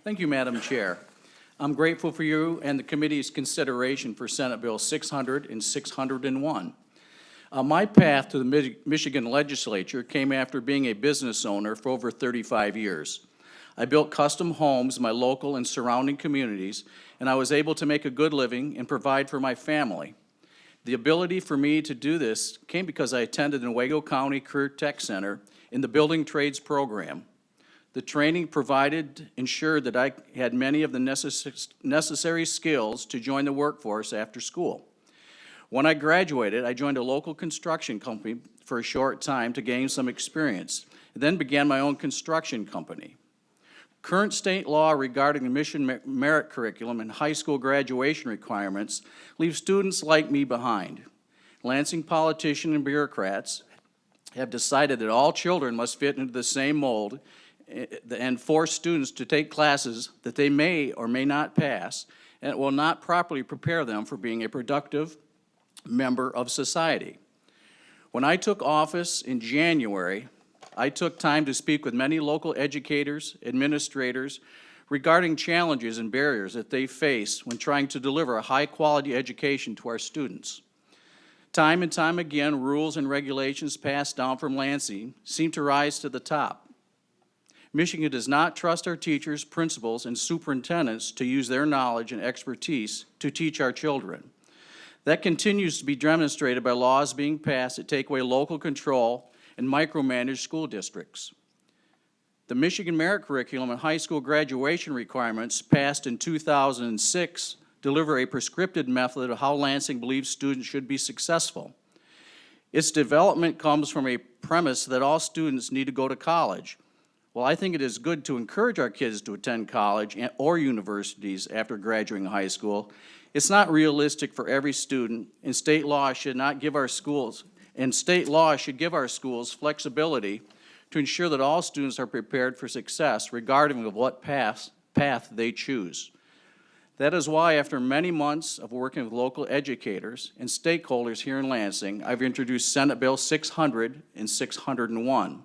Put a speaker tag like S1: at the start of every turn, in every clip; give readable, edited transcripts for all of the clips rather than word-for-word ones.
S1: Thank you, Madam Chair. I'm grateful for you and the committee's consideration for Senate Bill 600 and 601. My path to the Michigan legislature came after being a business owner for over 35 years. I built custom homes in my local and surrounding communities, and I was able to make a good living and provide for my family. The ability for me to do this came because I attended the Owego County Career Tech Center in the Building Trades program. The training provided ensured that I had many of the necessary skills to join the workforce after school. When I graduated, I joined a local construction company for a short time to gain some experience, and then began my own construction company. Current state law regarding the Michigan merit curriculum and high school graduation requirements leave students like me behind. Lansing politicians and bureaucrats have decided that all children must fit into the same mold and force students to take classes that they may or may not pass, and it will not properly prepare them for being a productive member of society. When I took office in January, I took time to speak with many local educators, administrators, regarding challenges and barriers that they face when trying to deliver a high-quality education to our students. Time and time again, rules and regulations passed down from Lansing seem to rise to the top. Michigan does not trust our teachers, principals, and superintendents to use their knowledge and expertise to teach our children. That continues to be demonstrated by laws being passed that take away local control and micromanage school districts. The Michigan merit curriculum and high school graduation requirements passed in 2006 deliver a prescriptive method of how Lansing believes students should be successful. Its development comes from a premise that all students need to go to college. While I think it is good to encourage our kids to attend college or universities after graduating high school, it's not realistic for every student, and state law should give our schools flexibility to ensure that all students are prepared for success, regardless of what path they choose. That is why, after many months of working with local educators and stakeholders here in Lansing, I've introduced Senate Bill 600 and 601.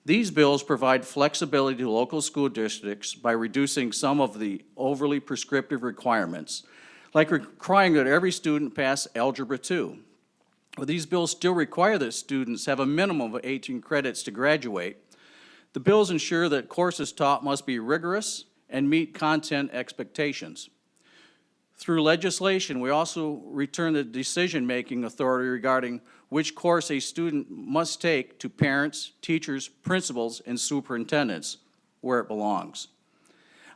S1: These bills provide flexibility to local school districts by reducing some of the overly prescriptive requirements, like requiring that every student pass Algebra 2. But these bills still require that students have a minimum of 18 credits to graduate. The bills ensure that courses taught must be rigorous and meet content expectations. Through legislation, we also return the decision-making authority regarding which course a student must take to parents, teachers, principals, and superintendents, where it belongs.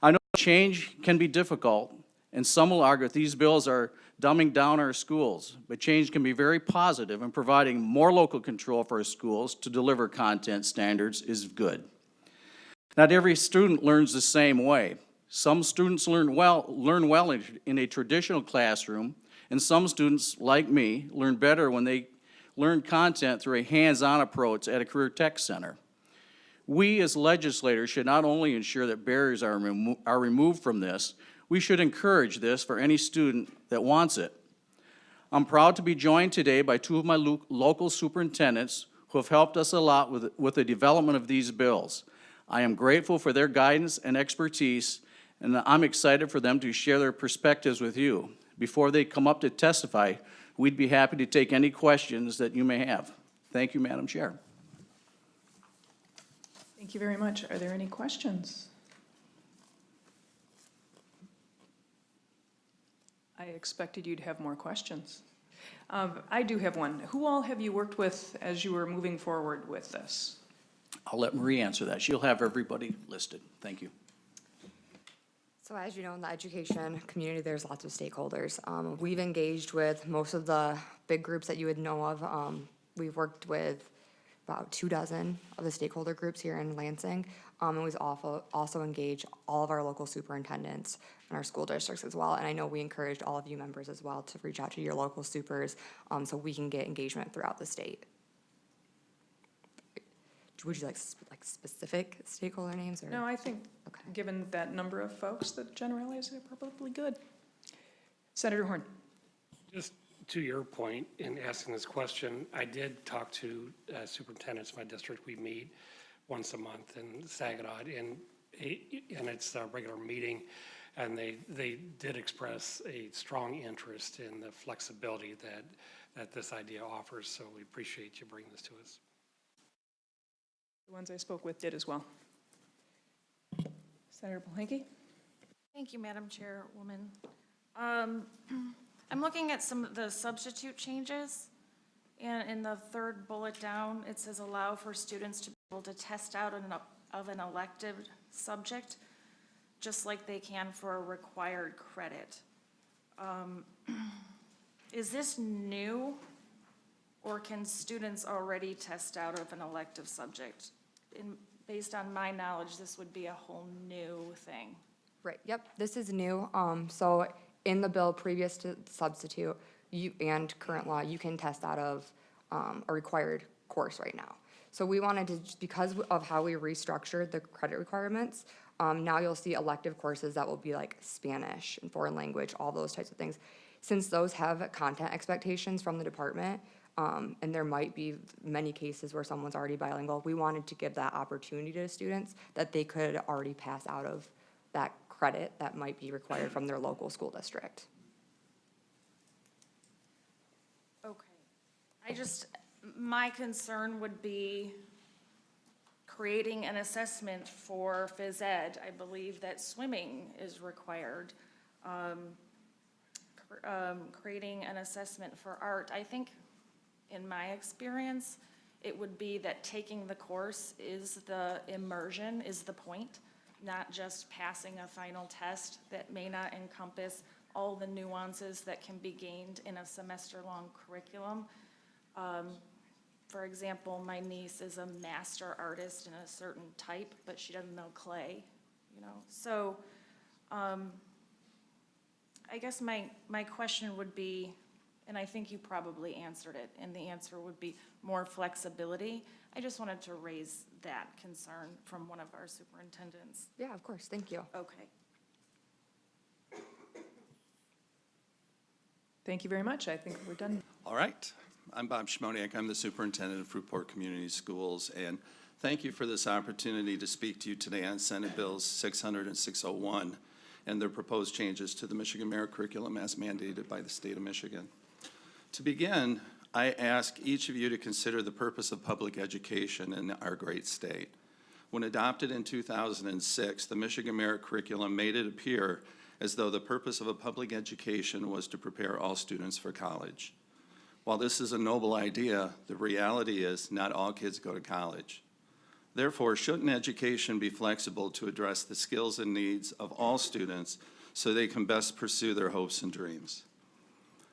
S1: I know change can be difficult, and some will argue that these bills are dumbing down our schools, but change can be very positive, and providing more local control for our schools to deliver content standards is good. Not every student learns the same way. Some students learn well in a traditional classroom, and some students, like me, learn better when they learn content through a hands-on approach at a career tech center. We as legislators should not only ensure that barriers are removed from this, we should encourage this for any student that wants it. I'm proud to be joined today by two of my local superintendents who have helped us a lot with the development of these bills. I am grateful for their guidance and expertise, and I'm excited for them to share their perspectives with you. Before they come up to testify, we'd be happy to take any questions that you may have. Thank you, Madam Chair.
S2: Thank you very much. Are there any questions? I expected you'd have more questions. I do have one. Who all have you worked with as you were moving forward with this?
S1: I'll let Marie answer that. She'll have everybody listed. Thank you.
S3: So as you know, in the education community, there's lots of stakeholders. We've engaged with most of the big groups that you would know of. We've worked with about 24 of the stakeholder groups here in Lansing. And we've also engaged all of our local superintendents and our school districts as well. And I know we encouraged all of you members as well to reach out to your local supers so we can get engagement throughout the state. Would you like specific stakeholder names? Or?
S2: No, I think given that number of folks, that generally is probably good. Senator Horn.
S4: Just to your point in asking this question, I did talk to superintendents in my district. We meet once a month in Saginaw, and in its regular meeting, and they did express a strong interest in the flexibility that this idea offers, so we appreciate you bringing this to us.
S2: The ones I spoke with did as well. Senator Palanky?
S5: Thank you, Madam Chairwoman. I'm looking at some of the substitute changes, and in the third bullet down, it says allow for students to be able to test out of an elective subject, just like they can for a required credit. Is this new, or can students already test out of an elective subject? Based on my knowledge, this would be a whole new thing.
S3: Right, yep, this is new. So in the bill previous to substitute, and current law, you can test out of a required course right now. So we wanted to, because of how we restructured the credit requirements, now you'll see elective courses that will be like Spanish and foreign language, all those types of things. Since those have content expectations from the department, and there might be many cases where someone's already bilingual, we wanted to give that opportunity to students that they could already pass out of that credit that might be required from their local school district.
S5: Okay. My concern would be creating an assessment for phys ed. I believe that swimming is required. Creating an assessment for art. I think, in my experience, it would be that taking the course is the immersion, is the point, not just passing a final test that may not encompass all the nuances that can be gained in a semester-long curriculum. For example, my niece is a master artist in a certain type, but she doesn't know clay, you know? So, I guess my question would be, and I think you probably answered it, and the answer would be more flexibility. I just wanted to raise that concern from one of our superintendents.
S3: Yeah, of course, thank you.
S5: Okay.
S2: Thank you very much. I think we're done.
S6: All right. I'm Bob Symoniak. I'm the superintendent of Fruitport Community Schools, and thank you for this opportunity to speak to you today on Senate Bills 600 and 601 and their proposed changes to the Michigan Merit Curriculum as mandated by the state of Michigan. To begin, I ask each of you to consider the purpose of public education in our great state. When adopted in 2006, the Michigan Merit Curriculum made it appear as though the purpose of a public education was to prepare all students for college. While this is a noble idea, the reality is not all kids go to college. Therefore, shouldn't education be flexible to address the skills and needs of all students so they can best pursue their hopes and dreams?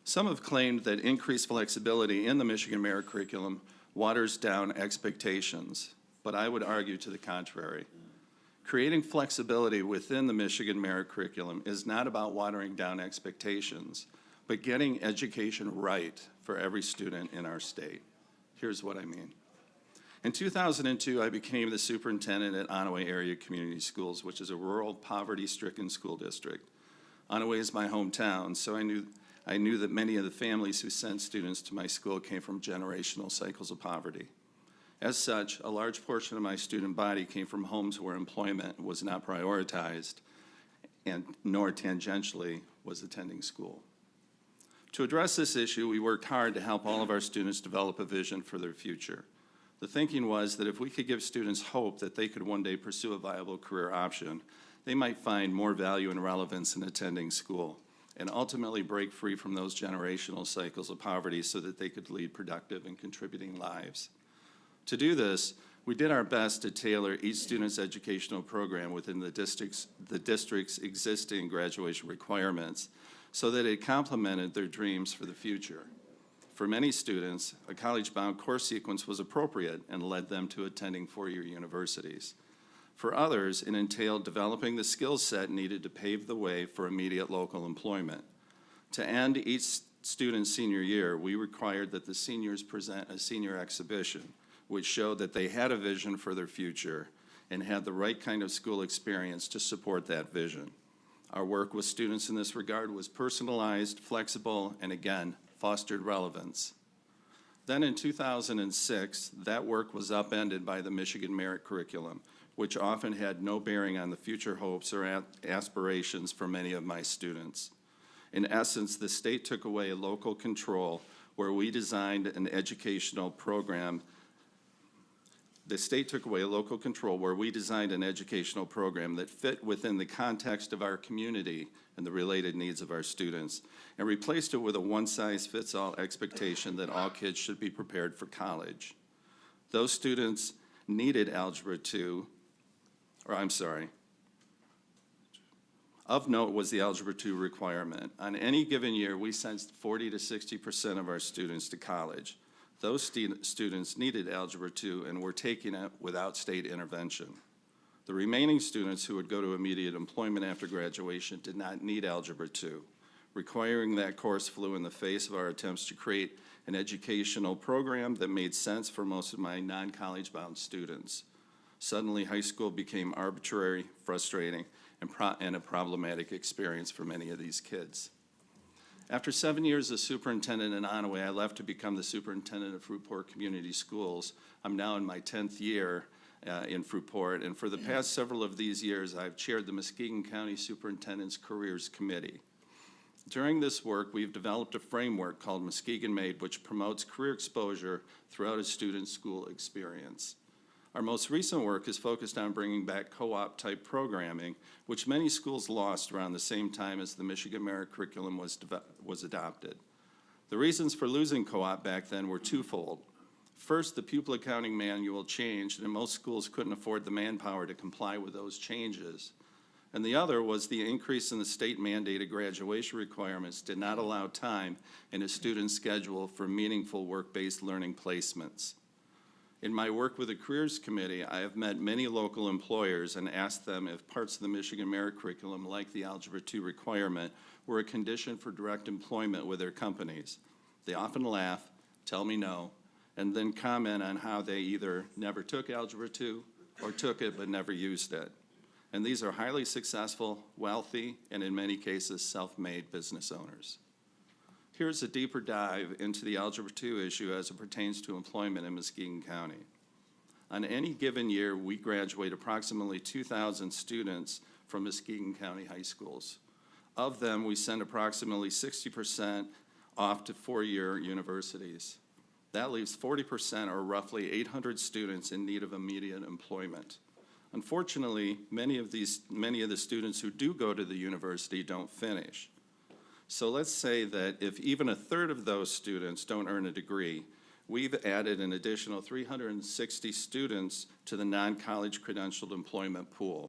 S6: Some have claimed that increased flexibility in the Michigan Merit Curriculum waters down expectations, but I would argue to the contrary. Creating flexibility within the Michigan Merit Curriculum is not about watering down expectations, but getting education right for every student in our state. Here's what I mean. In 2002, I became the superintendent at Onaway Area Community Schools, which is a rural, poverty-stricken school district. Onaway is my hometown, so I knew that many of the families who sent students to my school came from generational cycles of poverty. As such, a large portion of my student body came from homes where employment was not prioritized, and nor tangentially was attending school. To address this issue, we worked hard to help all of our students develop a vision for their future. The thinking was that if we could give students hope that they could one day pursue a viable career option, they might find more value and relevance in attending school and ultimately break free from those generational cycles of poverty so that they could lead productive and contributing lives. To do this, we did our best to tailor each student's educational program within the district's existing graduation requirements so that it complemented their dreams for the future. For many students, a college-bound course sequence was appropriate and led them to attending four-year universities. For others, it entailed developing the skill set needed to pave the way for immediate local employment. To end each student's senior year, we required that the seniors present a senior exhibition, which showed that they had a vision for their future and had the right kind of school experience to support that vision. Our work with students in this regard was personalized, flexible, and again, fostered relevance. Then in 2006, that work was upended by the Michigan Merit Curriculum, which often had no bearing on the future hopes or aspirations for many of my students. In essence, the state took away local control where we designed an educational program. The state took away local control where we designed an educational program that fit within the context of our community and the related needs of our students, and replaced it with a one-size-fits-all expectation that all kids should be prepared for college. Those students needed Algebra 2, Of note was the Algebra 2 requirement. On any given year, we sent 40 to 60% of our students to college. Those students needed Algebra 2 and were taking it without state intervention. The remaining students who would go to immediate employment after graduation did not need Algebra 2. Requiring that course flew in the face of our attempts to create an educational program that made sense for most of my non-college bound students. Suddenly, high school became arbitrary, frustrating, and a problematic experience for many of these kids. After 7 years as superintendent in Onaway, I left to become the superintendent of Fruitport Community Schools. I'm now in my 10th year in Fruitport, and for the past several of these years, I've chaired the Muskegon County Superintendent's Careers Committee. During this work, we've developed a framework called Muskegon Made, which promotes career exposure throughout a student's school experience. Our most recent work is focused on bringing back co-op type programming, which many schools lost around the same time as the Michigan Merit Curriculum was adopted. The reasons for losing co-op back then were twofold. First, the pupil accounting manual changed, and most schools couldn't afford the manpower to comply with those changes. And the other was the increase in the state mandated graduation requirements did not allow time in a student's schedule for meaningful work-based learning placements. In my work with the Careers Committee, I have met many local employers and asked them if parts of the Michigan Merit Curriculum, like the Algebra 2 requirement, were a condition for direct employment with their companies. They often laugh, tell me no, and then comment on how they either never took Algebra 2 or took it but never used it. And these are highly successful, wealthy, and in many cases, self-made business owners. Here's a deeper dive into the Algebra 2 issue as it pertains to employment in Muskegon County. On any given year, we graduate approximately 2,000 students from Muskegon County high schools. Of them, we send approximately 60% off to four-year universities. That leaves 40%, or roughly 800 students, in need of immediate employment. Unfortunately, many of the students who do go to the university don't finish. So let's say that if even a third of those students don't earn a degree, we've added an additional 360 students to the non-college credentialed employment pool.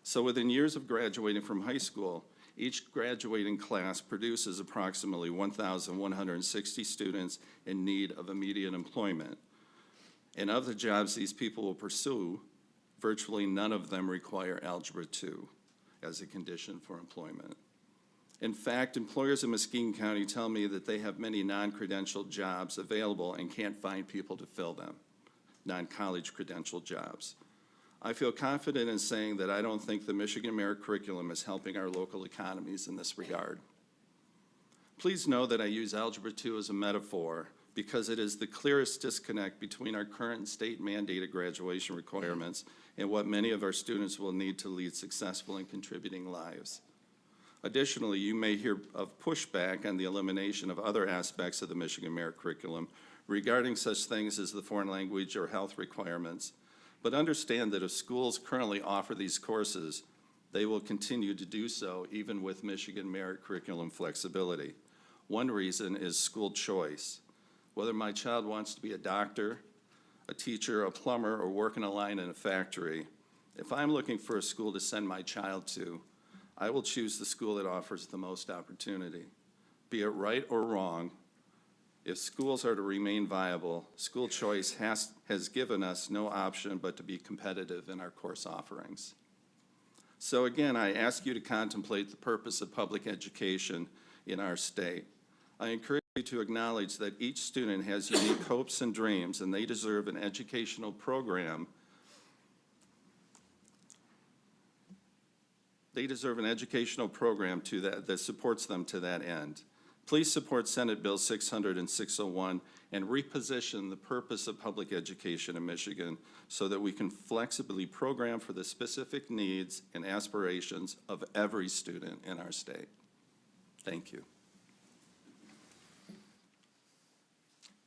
S6: So within years of graduating from high school, each graduating class produces approximately 1,160 students in need of immediate employment. And of the jobs these people will pursue, virtually none of them require Algebra 2 as a condition for employment. In fact, employers in Muskegon County tell me that they have many non-credentialed jobs available and can't find people to fill them, non-college credentialed jobs. I feel confident in saying that I don't think the Michigan Merit Curriculum is helping our local economies in this regard. Please know that I use Algebra 2 as a metaphor because it is the clearest disconnect between our current state mandated graduation requirements and what many of our students will need to lead successful and contributing lives. Additionally, you may hear of pushback on the elimination of other aspects of the Michigan Merit Curriculum regarding such things as the foreign language or health requirements. But understand that if schools currently offer these courses, they will continue to do so even with Michigan Merit Curriculum flexibility. One reason is school choice. Whether my child wants to be a doctor, a teacher, a plumber, or work in a line in a factory, if I'm looking for a school to send my child to, I will choose the school that offers the most opportunity. Be it right or wrong, if schools are to remain viable, school choice has given us no option but to be competitive in our course offerings. So again, I ask you to contemplate the purpose of public education in our state. I encourage you to acknowledge that each student has unique hopes and dreams, and they deserve an educational program. They deserve an educational program that supports them to that end. Please support Senate Bill 600 and 601 and reposition the purpose of public education in Michigan so that we can flexibly program for the specific needs and aspirations of every student in our state. Thank you.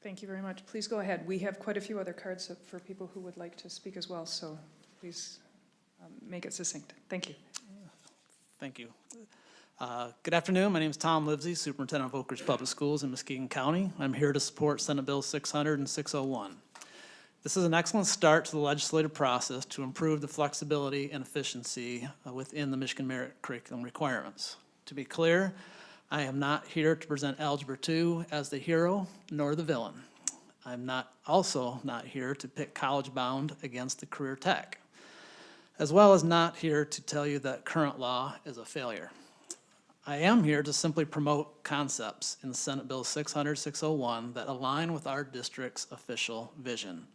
S2: Thank you very much. Please go ahead. We have quite a few other cards for people who would like to speak as well, so please make it succinct. Thank you.
S7: Thank you. Good afternoon. My name is Tom Livezey, Superintendent of Oakridge Public Schools in Muskegon County. I'm here to support Senate Bill 600 and 601. This is an excellent start to the legislative process to improve the flexibility and efficiency within the Michigan Merit Curriculum requirements. To be clear, I am not here to present Algebra 2 as the hero nor the villain. I'm also not here to pit College Bound against the Career Tech, as well as not here to tell you that current law is a failure. I am here to simply promote concepts in Senate Bill 600-601 that align with our district's official vision,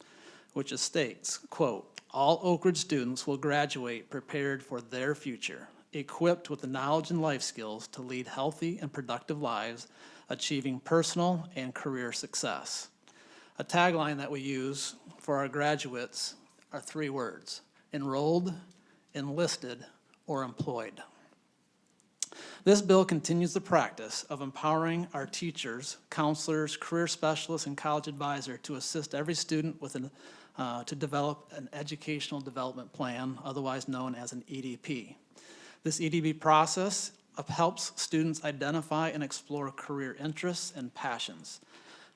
S7: which states, quote, all Oakridge students will graduate prepared for their future, equipped with the knowledge and life skills to lead healthy and productive lives, achieving personal and career success. A tagline that we use for our graduates are 3 words: enrolled, enlisted, or employed. This bill continues the practice of empowering our teachers, counselors, career specialists, and college advisor to assist every student with to develop an educational development plan, otherwise known as an EDP. This EDP process helps students identify and explore career interests and passions.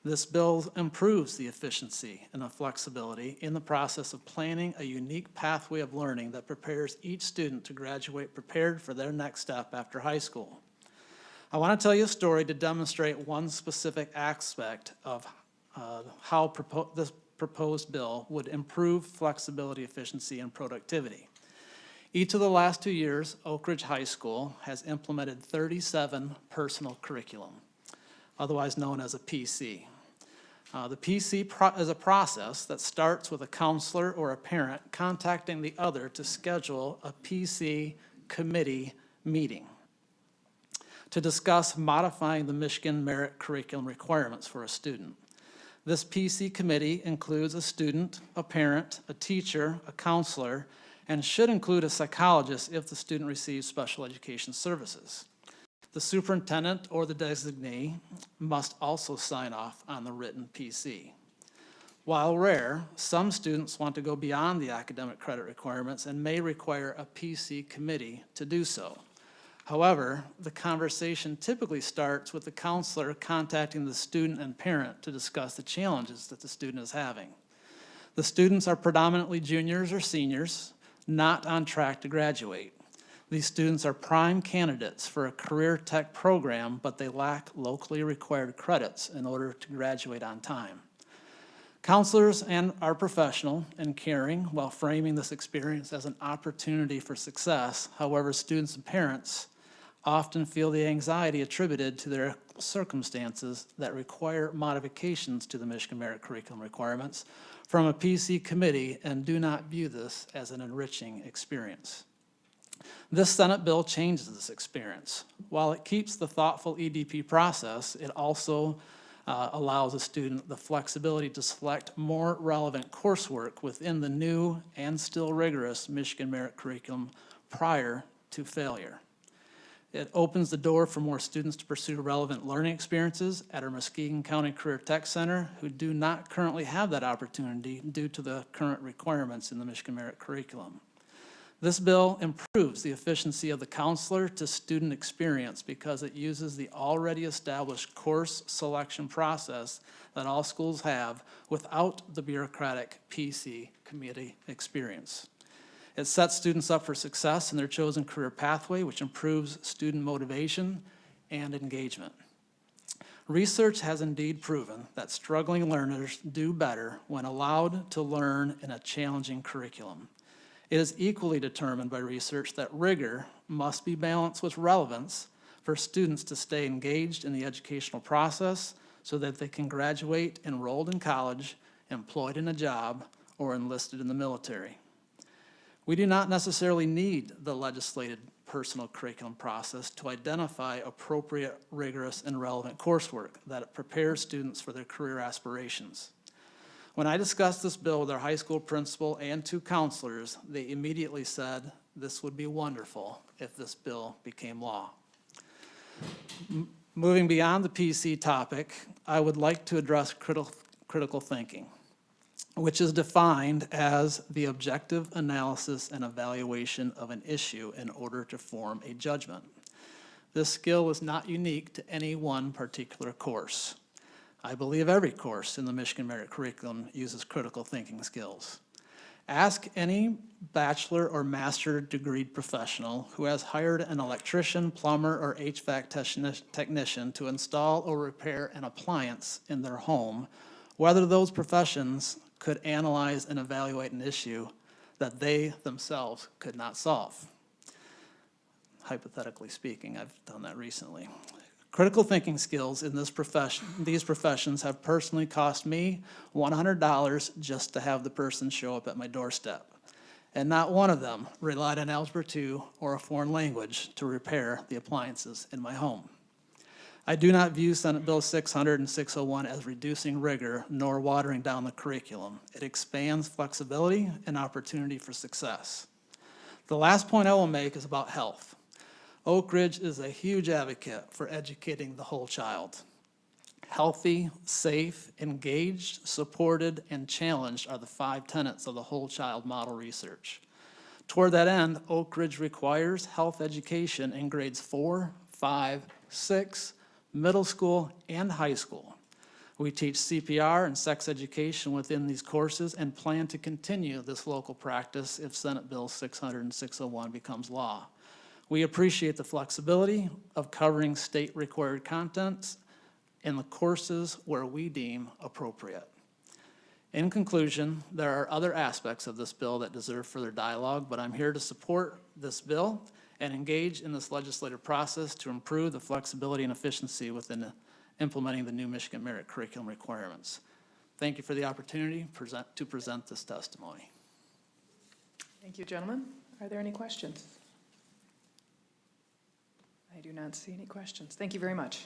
S7: This bill improves the efficiency and the flexibility in the process of planning a unique pathway of learning that prepares each student to graduate prepared for their next step after high school. I want to tell you a story to demonstrate one specific aspect of how this proposed bill would improve flexibility, efficiency, and productivity. Each of the last 2 years, Oakridge High School has implemented 37 personal curriculum, otherwise known as a PC. The PC is a process that starts with a counselor or a parent contacting the other to schedule a PC committee meeting to discuss modifying the Michigan Merit Curriculum requirements for a student. This PC committee includes a student, a parent, a teacher, a counselor, and should include a psychologist if the student receives special education services. The superintendent or the designee must also sign off on the written PC. While rare, some students want to go beyond the academic credit requirements and may require a PC committee to do so. However, the conversation typically starts with the counselor contacting the student and parent to discuss the challenges that the student is having. The students are predominantly juniors or seniors, not on track to graduate. These students are prime candidates for a career tech program, but they lack locally required credits in order to graduate on time. Counselors are professional and caring while framing this experience as an opportunity for success. However, students and parents often feel the anxiety attributed to their circumstances that require modifications to the Michigan Merit Curriculum requirements from a PC committee and do not view this as an enriching experience. This Senate bill changes this experience. While it keeps the thoughtful EDP process, it also allows a student the flexibility to select more relevant coursework within the new and still rigorous Michigan Merit Curriculum prior to failure. It opens the door for more students to pursue relevant learning experiences at our Muskegon County Career Tech Center who do not currently have that opportunity due to the current requirements in the Michigan Merit Curriculum. This bill improves the efficiency of the counselor to student experience because it uses the already established course selection process that all schools have without the bureaucratic PC committee experience. It sets students up for success in their chosen career pathway, which improves student motivation and engagement. Research has indeed proven that struggling learners do better when allowed to learn in a challenging curriculum. It is equally determined by research that rigor must be balanced with relevance for students to stay engaged in the educational process so that they can graduate enrolled in college, employed in a job, or enlisted in the military. We do not necessarily need the legislated personal curriculum process to identify appropriate, rigorous, and relevant coursework that prepares students for their career aspirations. When I discussed this bill with our high school principal and 2 counselors, they immediately said this would be wonderful if this bill became law. Moving beyond the PC topic, I would like to address critical thinking, which is defined as the objective analysis and evaluation of an issue in order to form a judgment. This skill is not unique to any one particular course. I believe every course in the Michigan Merit Curriculum uses critical thinking skills. Ask any bachelor or master degree professional who has hired an electrician, plumber, or HVAC technician to install or repair an appliance in their home whether those professions could analyze and evaluate an issue that they themselves could not solve. Hypothetically speaking, I've done that recently. Critical thinking skills in these professions have personally cost me $100 just to have the person show up at my doorstep. And not one of them relied on Algebra 2 or a foreign language to repair the appliances in my home. I do not view Senate Bill 600 and 601 as reducing rigor nor watering down the curriculum. It expands flexibility and opportunity for success. The last point I will make is about health. Oakridge is a huge advocate for educating the whole child. Healthy, safe, engaged, supported, and challenged are the 5 tenets of the whole child model research. Toward that end, Oakridge requires health education in grades 4, 5, 6, middle school, and high school. We teach CPR and sex education within these courses and plan to continue this local practice if Senate Bill 600 and 601 becomes law. We appreciate the flexibility of covering state-required content in the courses where we deem appropriate. In conclusion, there are other aspects of this bill that deserve further dialogue, but I'm here to support this bill and engage in this legislative process to improve the flexibility and efficiency within implementing the new Michigan Merit Curriculum requirements. Thank you for the opportunity to present this testimony.
S2: Thank you, gentlemen. Are there any questions? I do not see any questions. Thank you very much.